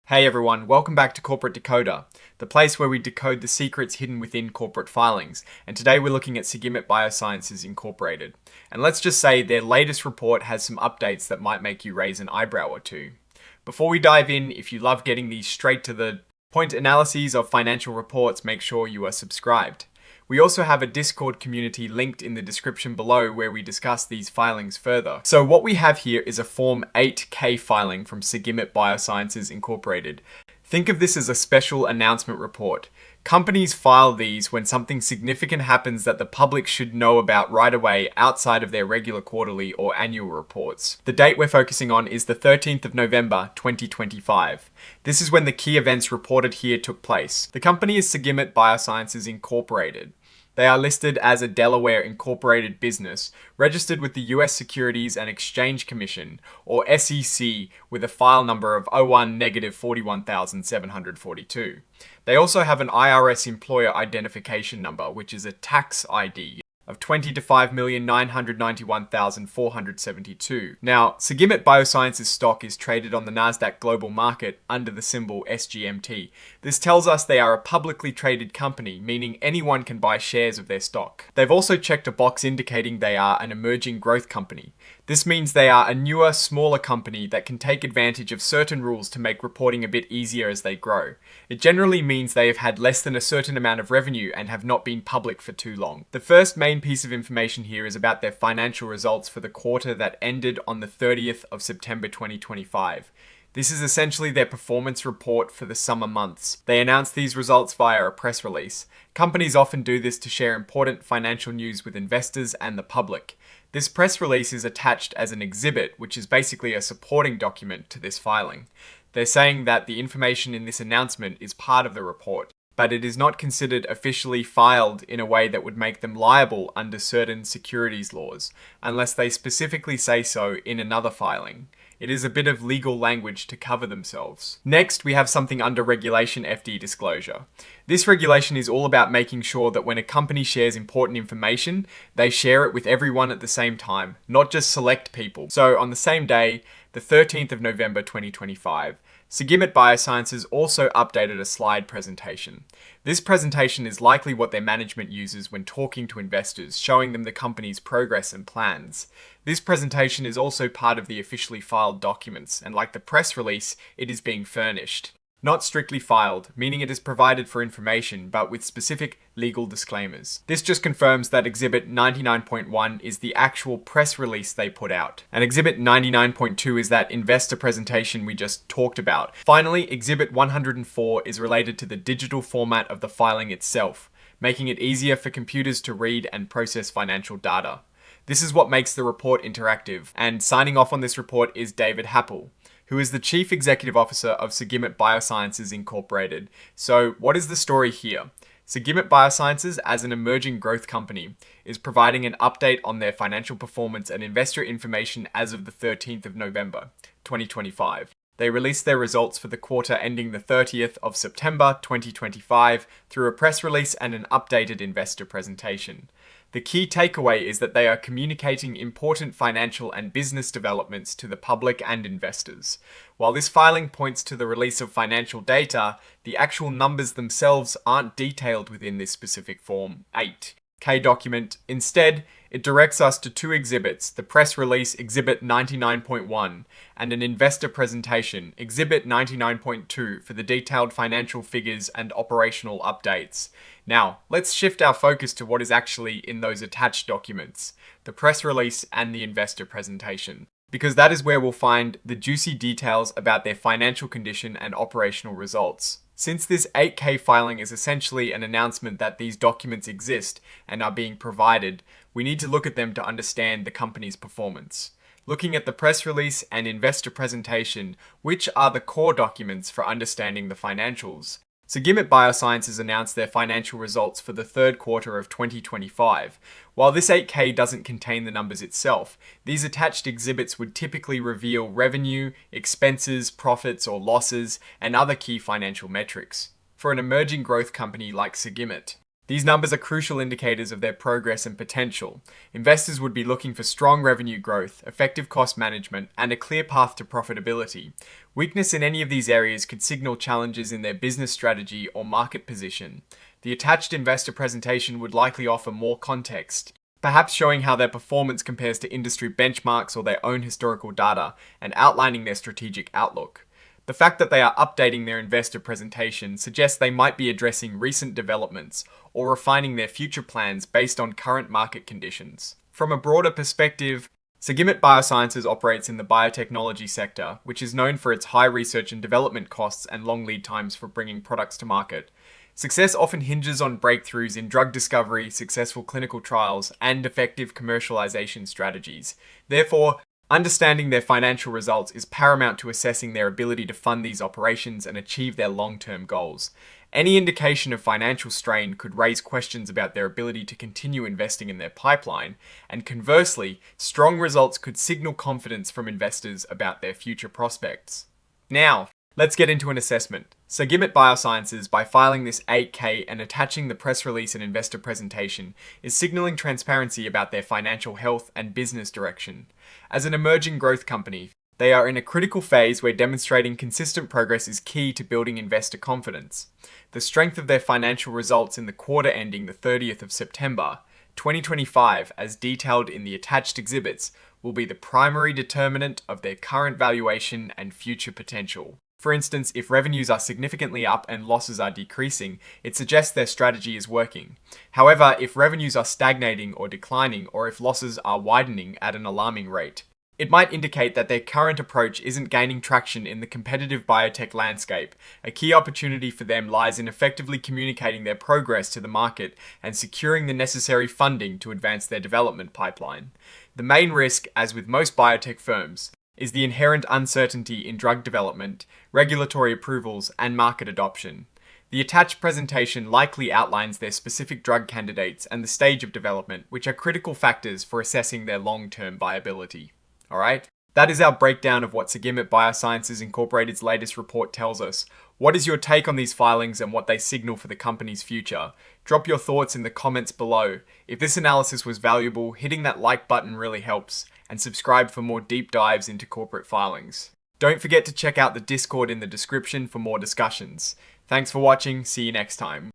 Hey everyone, welcome back to Corporate Decoder, the place where we decode the secrets hidden within corporate filings. And today we're looking at Sagimet Biosciences Incorporated. And let's just say their latest report has some updates that might make you raise an eyebrow or two. Before we dive in, if you love getting these straight to the point analyses of financial reports, make sure you are subscribed. We also have a Discord community linked in the description below where we discuss these filings further. So what we have here is a Form 8K filing from Sagimet Biosciences Incorporated. Think of this as a special announcement report. Companies file these when something significant happens that the public should know about right away outside of their regular quarterly or annual reports. The date we're focusing on is the 13th of November 2025. This is when the key events reported here took place. The company is Sagimet Biosciences Incorporated. They are listed as a Delaware incorporated business, registered with the US Securities and Exchange Commission, or SEC, with a file number of 01-41742. They also have an IRS employer identification number, which is a tax ID, of 20 to 5,991,472. Now, Sagimet Biosciences stock is traded on the Nasdaq Global Market under the symbol SGMT. This tells us they are a publicly traded company, meaning anyone can buy shares of their stock. They've also checked a box indicating they are an emerging growth company. This means they are a newer, smaller company that can take advantage of certain rules to make reporting a bit easier as they grow. It generally means they have had less than a certain amount of revenue and have not been public for too long. The first main piece of information here is about their financial results for the quarter that ended on the 30th of September 2025. This is essentially their performance report for the summer months. They announce these results via a press release. Companies often do this to share important financial news with investors and the public. This press release is attached as an exhibit, which is basically a supporting document to this filing. They're saying that the information in this announcement is part of the report, but it is not considered officially filed in a way that would make them liable under certain securities laws, unless they specifically say so in another filing. It is a bit of legal language to cover themselves. Next, we have something under Regulation FD disclosure. This regulation is all about making sure that when a company shares important information, they share it with everyone at the same time, not just select people. So on the same day, the 13th of November 2025, Sagimet Biosciences also updated a slide presentation. This presentation is likely what their management uses when talking to investors, showing them the company's progress and plans. This presentation is also part of the officially filed documents, and like the press release, it is being furnished. Not strictly filed, meaning it is provided for information, but with specific legal disclaimers. This just confirms that Exhibit 99.1 is the actual press release they put out, and Exhibit 99.2 is that investor presentation we just talked about. Finally, Exhibit 104 is related to the digital format of the filing itself, making it easier for computers to read and process financial data. This is what makes the report interactive, and signing off on this report is David Happel, who is the Chief Executive Officer of Sagimet Biosciences Incorporated. So what is the story here? Sagimet Biosciences, as an emerging growth company, is providing an update on their financial performance and investor information as of the 13th of November, 2025. They released their results for the quarter ending the 30th of September 2025 through a press release and an updated investor presentation. The key takeaway is that they are communicating important financial and business developments to the public and investors. While this filing points to the release of financial data, the actual numbers themselves aren't detailed within this specific Form 8K document. Instead, it directs us to two exhibits, the press release Exhibit 99.1 and an investor presentation, Exhibit 99.2, for the detailed financial figures and operational updates. Now, let's shift our focus to what is actually in those attached documents, the press release and the investor presentation, because that is where we'll find the juicy details about their financial condition and operational results. Since this 8K filing is essentially an announcement that these documents exist and are being provided, we need to look at them to understand the company's performance. Looking at the press release and investor presentation, which are the core documents for understanding the financials? Sagimet Biosciences announced their financial results for the third quarter of 2025. While this 8K doesn't contain the numbers itself, these attached exhibits would typically reveal revenue, expenses, profits or losses, and other key financial metrics. For an emerging growth company like Sagimet, These numbers are crucial indicators of their progress and potential. Investors would be looking for strong revenue growth, effective cost management, and a clear path to profitability. Weakness in any of these areas could signal challenges in their business strategy or market position. The attached investor presentation would likely offer more context, perhaps showing how their performance compares to industry benchmarks or their own historical data, and outlining their strategic outlook. The fact that they are updating their investor presentation suggests they might be addressing recent developments or refining their future plans based on current market conditions. From a broader perspective, Sagimet Biosciences operates in the biotechnology sector, which is known for its high research and development costs and long lead times for bringing products to market. Success often hinges on breakthroughs in drug discovery, successful clinical trials, and effective commercialization strategies. Therefore, understanding their financial results is paramount to assessing their ability to fund these operations and achieve their long-term goals. Any indication of financial strain could raise questions about their ability to continue investing in their pipeline, and conversely, strong results could signal confidence from investors about their future prospects. Now, let's get into an assessment. Sagimet Biosciences, by filing this 8K and attaching the press release and investor presentation, is signaling transparency about their financial health and business direction. As an emerging growth company, they are in a critical phase where demonstrating consistent progress is key to building investor confidence. The strength of their financial results in the quarter ending the 30th of September, 2025, as detailed in the attached exhibits, will be the primary determinant of their current valuation and future potential. For instance, if revenues are significantly up and losses are decreasing, it suggests their strategy is working. However, if revenues are stagnating or declining, or if losses are widening at an alarming rate, it might indicate that their current approach isn't gaining traction in the competitive biotech landscape. A key opportunity for them lies in effectively communicating their progress to the market and securing the necessary funding to advance their development pipeline. The main risk, as with most biotech firms, is the inherent uncertainty in drug development, regulatory approvals, and market adoption. The attached presentation likely outlines their specific drug candidates and the stage of development, which are critical factors for assessing their long-term viability. Alright? That is our breakdown of what Sagimet Biosciences Incorporated's latest report tells us. What is your take on these filings and what they signal for the company's future? Drop your thoughts in the comments below. If this analysis was valuable, hitting that like button really helps, and subscribe for more deep dives into corporate filings. Don't forget to check out the Discord in the description for more discussions. Thanks for watching, see you next time.